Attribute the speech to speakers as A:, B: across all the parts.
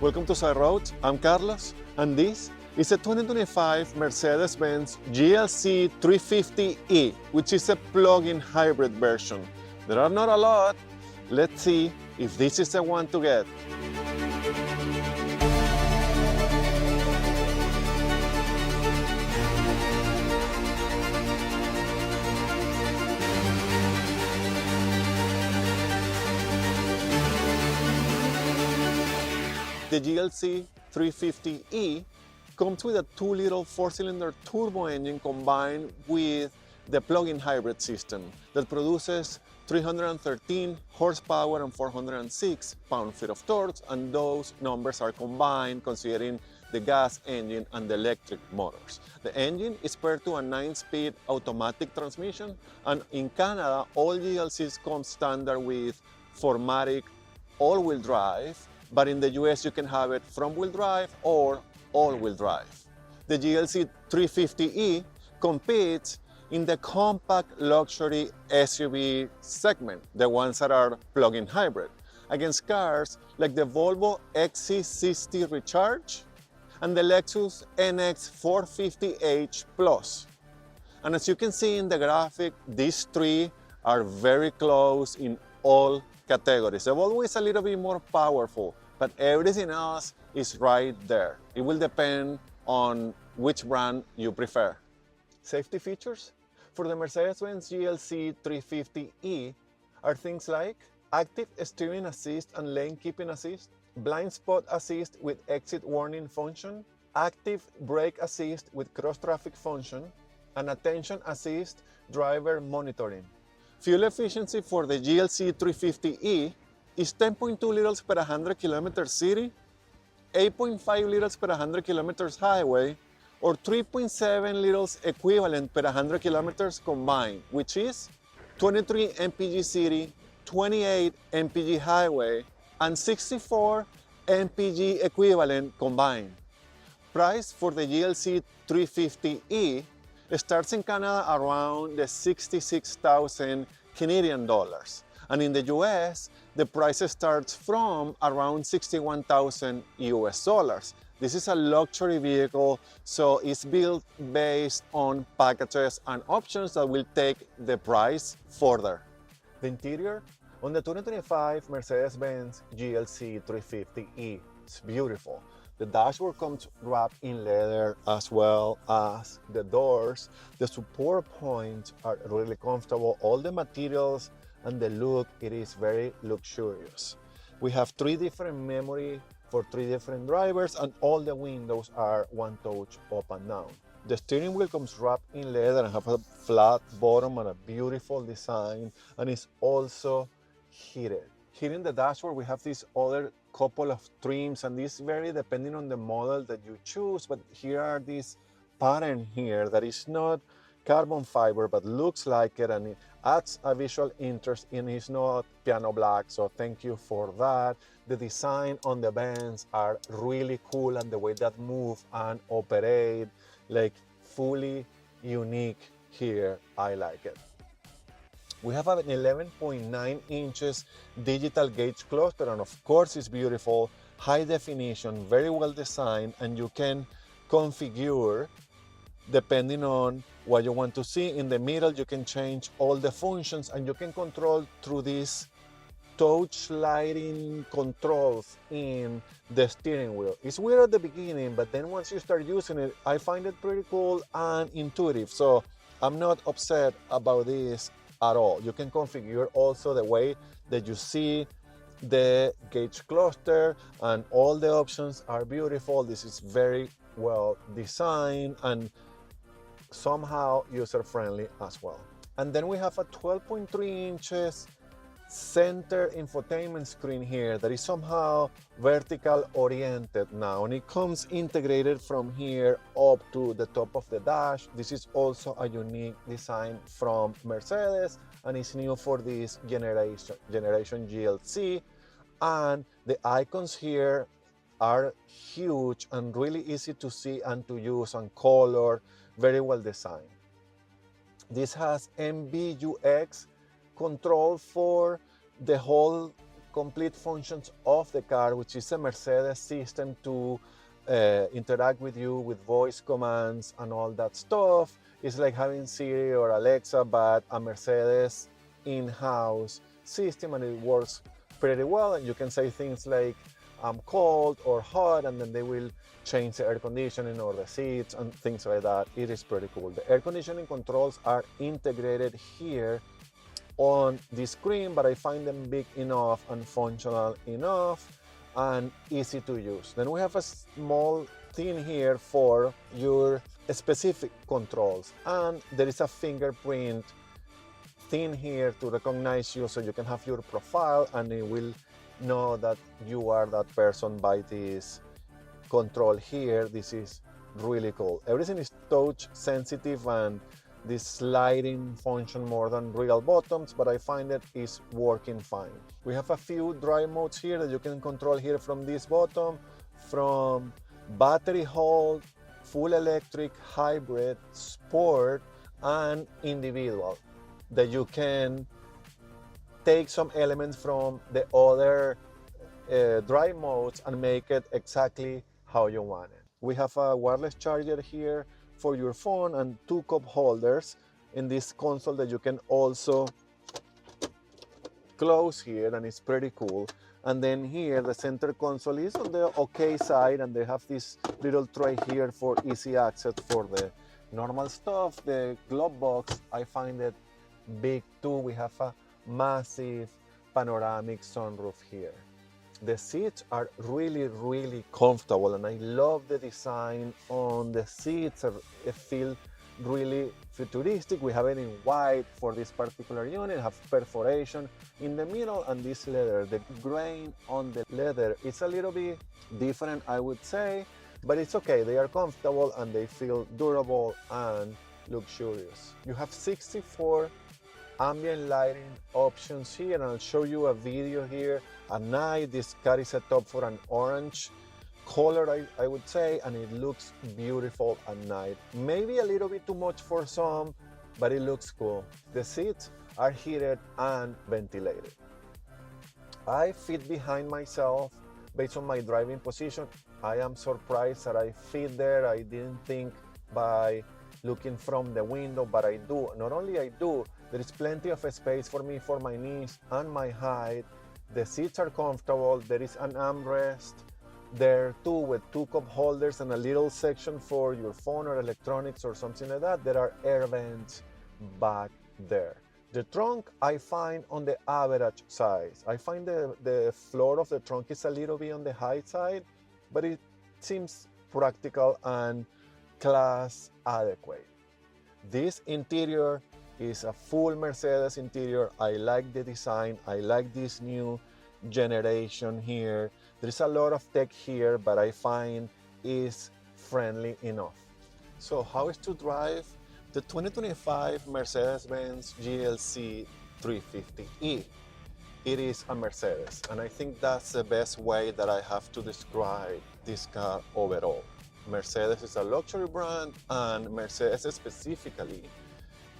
A: Welcome to Side Roads. I'm Carlos, and this is a 2025 Mercedes-Benz GLC 350e, which is a plug-in hybrid version. There are not a lot. Let's see if this is the one to get. The GLC 350e comes with a 2-liter 4-cylinder turbo engine combined with the plug-in hybrid system that produces 313 horsepower and 406 pound-feet of torque, and those numbers are combined considering the gas engine and the electric motors. The engine is paired to a 9-speed automatic transmission, and in Canada, all GLCs come standard with 4MATIC all-wheel drive, but in the US you can have it front-wheel drive or all-wheel drive. The GLC 350e competes in the compact luxury SUV segment, the ones that are plug-in hybrid, against cars like the Volvo XC60 Recharge and the Lexus NX 450h Plus. And as you can see in the graphic, these three are very close in all categories. The Volvo is a little bit more powerful, but everything else is right there. It will depend on which brand you prefer. Safety features for the Mercedes-Benz GLC 350e are things like active steering assist and lane keeping assist, blind spot assist with exit warning function, active brake assist with cross traffic function, and attention assist driver monitoring. Fuel efficiency for the GLC 350e is 10.2 liters per 100 kilometers city, 8.5 liters per 100 kilometers highway, or 3.7 liters equivalent per 100 kilometers combined, which is 23 mpg city, 28 mpg highway, and 64 mpg equivalent combined. Price for the GLC 350e starts in Canada around the 66,000 Canadian dollars. And in the US, the price starts from around 61,000 US dollars. This is a luxury vehicle, so it's built based on packages and options that will take the price further. The interior on the 2025 Mercedes-Benz GLC 350e is beautiful. The dashboard comes wrapped in leather as well as the doors. The support points are really comfortable. All the materials and the look, it is very luxurious. We have 3 different memory for 3 different drivers, and all the windows are one touch up and down. The steering wheel comes wrapped in leather and have a flat bottom and a beautiful design, and it's also heated. Here in the dashboard, we have this other couple of trims, and this vary depending on the model that you choose, but here are these pattern here that is not carbon fiber but looks like it, and it adds a visual interest, and it's not piano black, so thank you for that. The design on the Benz are really cool, and the way that move and operate, like fully unique here. I like it. We have an 11.9 inches digital gauge cluster, and of course it's beautiful, high definition, very well designed, and you can configure depending on what you want to see. In the middle, you can change all the functions, and you can control through these touch sliding controls in the steering wheel. It's weird at the beginning, but then once you start using it, I find it pretty cool and intuitive. So I'm not upset about this at all. You can configure also the way that you see the gauge cluster, and all the options are beautiful. This is very well designed and somehow user-friendly as well. And then we have a 12.3 inches center infotainment screen here that is somehow vertical oriented now, and it comes integrated from here up to the top of the dash. This is also a unique design from Mercedes, and it's new for this generation GLC. And the icons here are huge and really easy to see and to use, and color, very well designed. This has MBUX control for the whole complete functions of the car, which is a Mercedes system to interact with you with voice commands and all that stuff. It's like having Siri or Alexa, but a Mercedes in-house system, and it works pretty well. And you can say things like I'm cold or hot, and then they will change the air conditioning or the seats and things like that. It is pretty cool. The air conditioning controls are integrated here on the screen, but I find them big enough and functional enough and easy to use. Then we have a small thing here for your specific controls, and there is a fingerprint thing here to recognize you, so you can have your profile and it will know that you are that person by this control here. This is really cool. Everything is touch sensitive, and this sliding function more than real buttons, but I find it is working fine. We have a few drive modes here that you can control here from this button, from battery hold, full electric, hybrid, sport, and individual, that you can take some elements from the other drive modes and make it exactly how you want it. We have a wireless charger here for your phone and two cup holders in this console that you can also close here, and it's pretty cool. And then here the center console is on the okay side, and they have this little tray here for easy access for the normal stuff. The glove box, I find it big too. We have a massive panoramic sunroof here. The seats are really comfortable, and I love the design on the seats. It feels really futuristic. We have it in white for this particular unit, have perforation in the middle, and this leather, the grain on the leather, it's a little bit different, I would say, but it's okay. They are comfortable and they feel durable and luxurious. You have 64 ambient lighting options here, and I'll show you a video here at night. This car is set up for an orange color, I would say, and it looks beautiful at night. Maybe a little bit too much for some, but it looks cool. The seats are heated and ventilated. I fit behind myself based on my driving position. I am surprised that I fit there. I didn't think by looking from the window, but I do. Not only I do, there is plenty of space for me for my knees and my height. The seats are comfortable. There is an armrest there too, with two cup holders and a little section for your phone or electronics or something like that. There are air vents back there. The trunk, I find on the average size. I find the floor of the trunk is a little bit on the high side, but it seems practical and class adequate. This interior is a full Mercedes interior. I like the design. I like this new generation here. There's a lot of tech here, but I find is friendly enough. So how is to drive the 2025 Mercedes-Benz GLC 350e? It is a Mercedes, and I think that's the best way that I have to describe this car overall. Mercedes is a luxury brand, and Mercedes specifically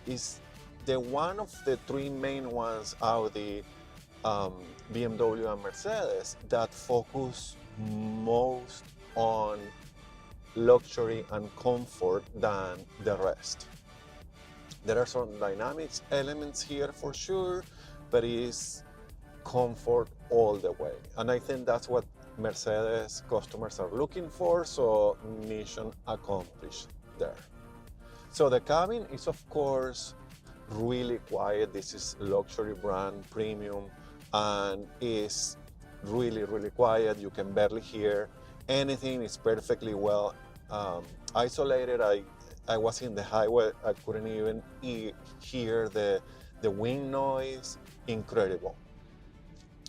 A: is the one of the three main ones, Audi, BMW and Mercedes, that focus most on luxury and comfort than the rest. There are some dynamics elements here for sure, but it's comfort all the way. And I think that's what Mercedes customers are looking for, so mission accomplished there. So the cabin is of course really quiet. This is luxury brand, premium, and is really quiet. You can barely hear anything. It's perfectly well isolated. I was in the highway, I couldn't even hear the wind noise. Incredible.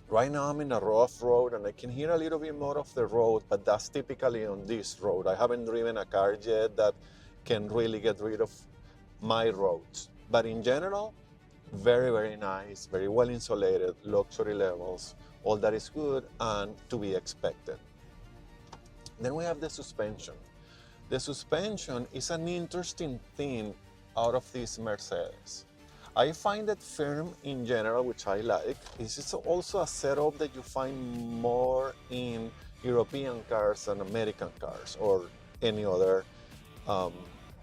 A: Right now I'm in a rough road and I can hear a little bit more of the road, but that's typically on this road. I haven't driven a car yet that can really get rid of my roads. But in general, very nice, very well insulated, luxury levels, all that is good and to be expected. Then we have the suspension. The suspension is an interesting thing out of this Mercedes. I find it firm in general, which I like. It's also a setup that you find more in European cars than American cars or any other um,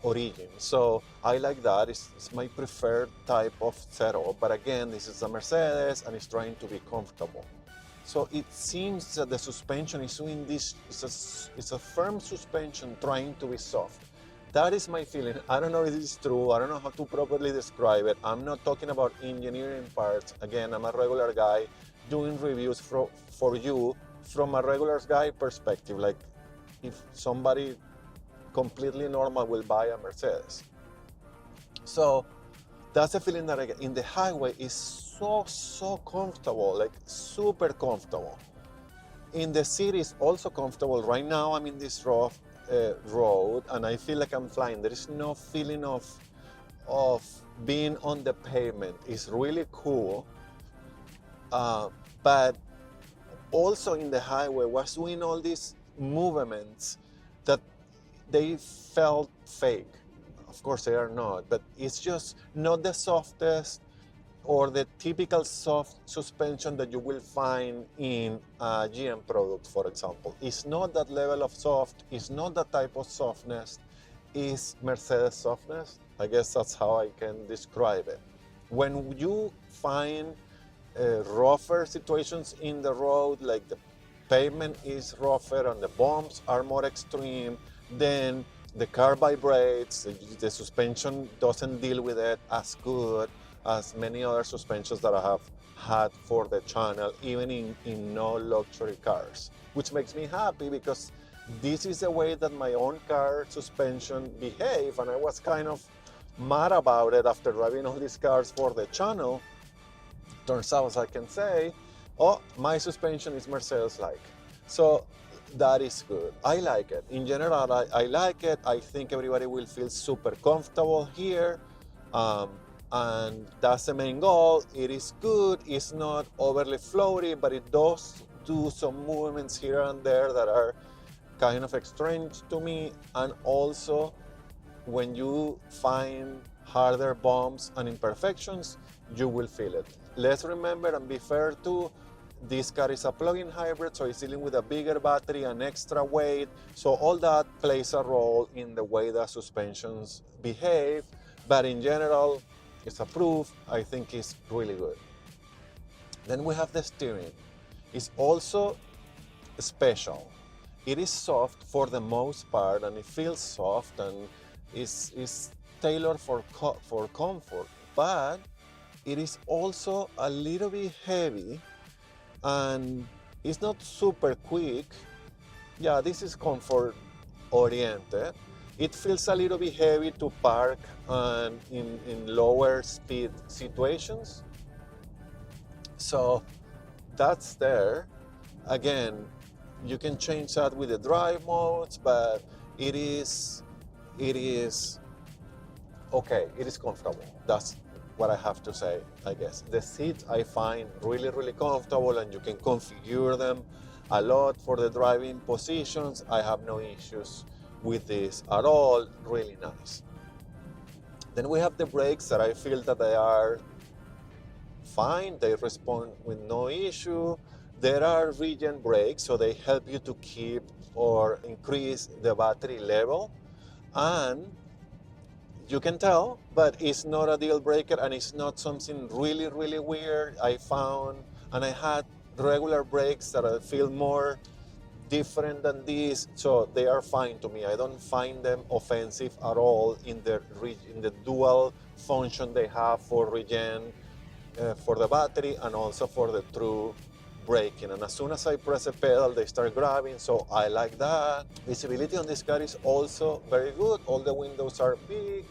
A: origin. So I like that. It's my preferred type of setup. But again, this is a Mercedes and it's trying to be comfortable. So it seems that the suspension is doing this, it's a firm suspension trying to be soft. That is my feeling. I don't know if this is true. I don't know how to properly describe it. I'm not talking about engineering parts. Again, I'm a regular guy doing reviews for you from a regular guy perspective. Like if somebody completely normal will buy a Mercedes. So that's the feeling that I get. In the highway is so comfortable, like super comfortable. In the city is also comfortable. Right now I'm in this rough road and I feel like I'm flying. There is no feeling of being on the pavement. It's really cool. But also in the highway was doing all these movements that they felt fake. Of course they are not, but it's just not the softest or the typical soft suspension that you will find in a GM product, for example. It's not that level of soft, it's not that type of softness, it's Mercedes softness. I guess that's how I can describe it. When you find rougher situations in the road, like the pavement is rougher and the bumps are more extreme, then the car vibrates, the suspension doesn't deal with it as good as many other suspensions that I have had for the channel, even in no luxury cars, which makes me happy because this is the way that my own car suspension behave, and I was kind of mad about it after driving all these cars for the channel. Turns out I can say, oh, my suspension is Mercedes-like. So that is good. I like it. In general, I like it. I think everybody will feel super comfortable here. And that's the main goal. It is good. It's not overly floaty, but it does do some movements here and there that are kind of strange to me. And also, when you find harder bumps and imperfections, you will feel it. Let's remember and be fair too, this car is a plug-in hybrid, so it's dealing with a bigger battery and extra weight. So all that plays a role in the way that suspensions behave. But in general, it's approved. I think it's really good. Then we have the steering. It's also special. It is soft for the most part, and it feels soft and is tailored for comfort. But it is also a little bit heavy, and it's not super quick. Yeah, this is comfort oriented. It feels a little bit heavy to park and in lower speed situations. So that's there. Again, you can change that with the drive modes, but it is okay. It is comfortable. That's what I have to say, I guess. The seats I find really comfortable, and you can configure them a lot for the driving positions. I have no issues with this at all. Really nice. Then we have the brakes that I feel that they are fine. They respond with no issue. There are regen brakes, so they help you to keep or increase the battery level. And you can tell, but it's not a deal breaker, and it's not something really weird. I found, and I had regular brakes that I feel more different than these, so they are fine to me. I don't find them offensive at all in the dual function they have for regen, for the battery and also for the true braking. And as soon as I press a pedal, they start grabbing, so I like that. Visibility on this car is also very good. All the windows are big.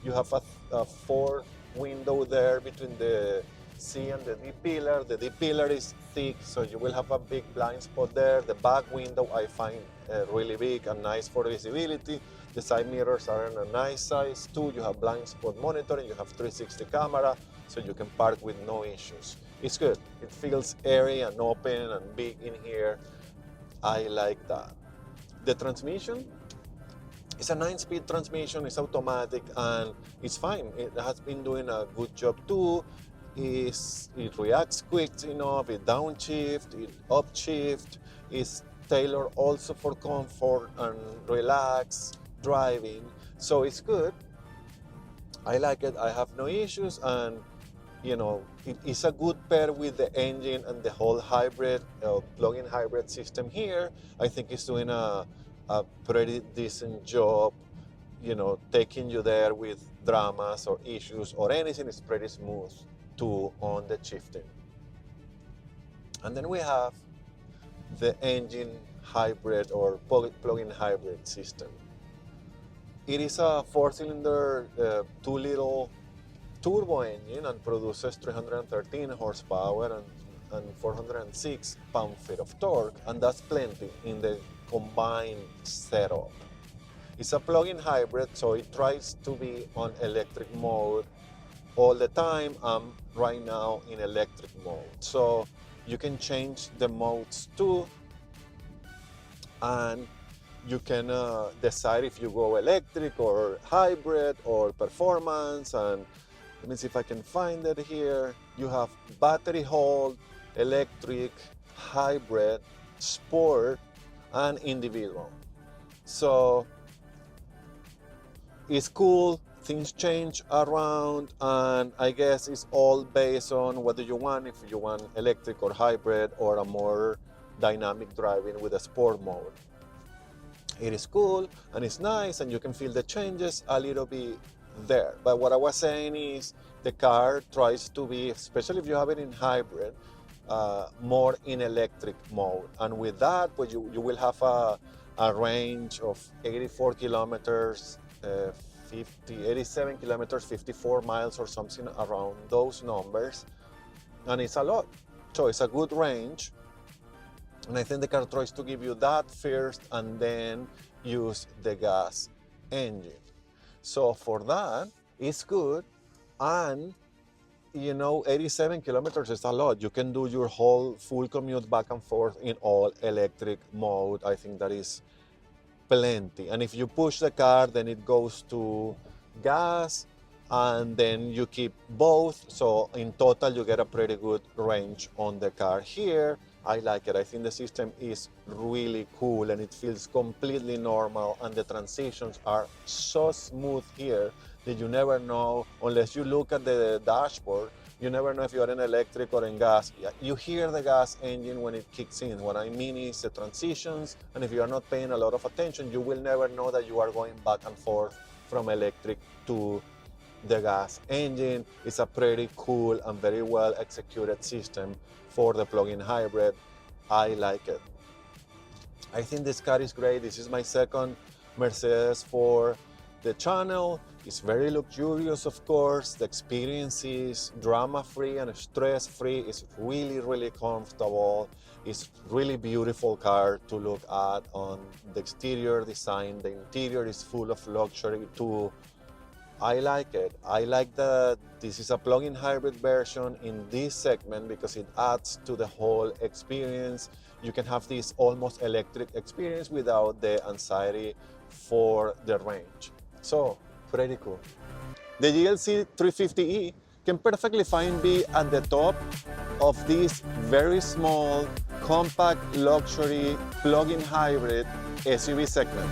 A: You have a fourth window there between the C and the D pillar. The D pillar is thick, so you will have a big blind spot there. The back window I find really big and nice for visibility. The side mirrors are in a nice size too. You have blind spot monitoring, you have 360 camera, so you can park with no issues. It's good. It feels airy and open and big in here. I like that. The transmission It's a 9-speed transmission, it's automatic, and it's fine. It has been doing a good job too. It reacts quick enough, it downshift, it upshift, it's tailored also for comfort and relaxed driving. So it's good. I like it, I have no issues, and it's a good pair with the engine and the whole hybrid, plug-in hybrid system here. I think it's doing a pretty decent job, taking you there with dramas or issues or anything. Is pretty smooth too on the shifting. And then we have the engine hybrid or plug-in hybrid system. It is a 4-cylinder, 2-liter turbo engine and produces 313 horsepower and 406 pound-feet of torque, and that's plenty in the combined setup. It's a plug-in hybrid, so it tries to be on electric mode all the time. I'm right now in electric mode, so you can change the modes too, and you can decide if you go electric or hybrid or performance. And let me see if I can find it here. You have battery hold, electric, hybrid, sport, and individual. So it's cool. Things change around, and I guess it's all based on what do you want, if you want electric or hybrid or a more dynamic driving with a sport mode. It is cool and it's nice, and you can feel the changes a little bit there. But what I was saying is the car tries to be, especially if you have it in hybrid, more in electric mode. And with that, you will have a range of 84 kilometers, 87 kilometers, 54 miles or something around those numbers. And it's a lot. So it's a good range. And I think the car tries to give you that first and then use the gas engine. So for that, it's good. And 87 kilometers is a lot. You can do your whole full commute back and forth in all electric mode. I think that is plenty. And if you push the car, then it goes to gas, and then you keep both. So in total, you get a pretty good range on the car here. I like it. I think the system is really cool and it feels completely normal, and the transitions are so smooth here that you never know, unless you look at the dashboard, you never know if you're in electric or in gas. You hear the gas engine when it kicks in. What I mean is the transitions, and if you are not paying a lot of attention, you will never know that you are going back and forth from electric to the gas engine. It's a pretty cool and very well executed system for the plug-in hybrid. I like it. I think this car is great. This is my second Mercedes for the channel. It's very luxurious, of course. The experience is drama-free and stress-free. It's really, really comfortable. It's really beautiful car to look at on the exterior design. The interior is full of luxury too. I like it. I like that this is a plug-in hybrid version in this segment because it adds to the whole experience. You can have this almost electric experience without the anxiety for the range. So, pretty cool. The GLC 350e can perfectly fine be at the top of this very small, compact, luxury, plug-in hybrid SUV segment.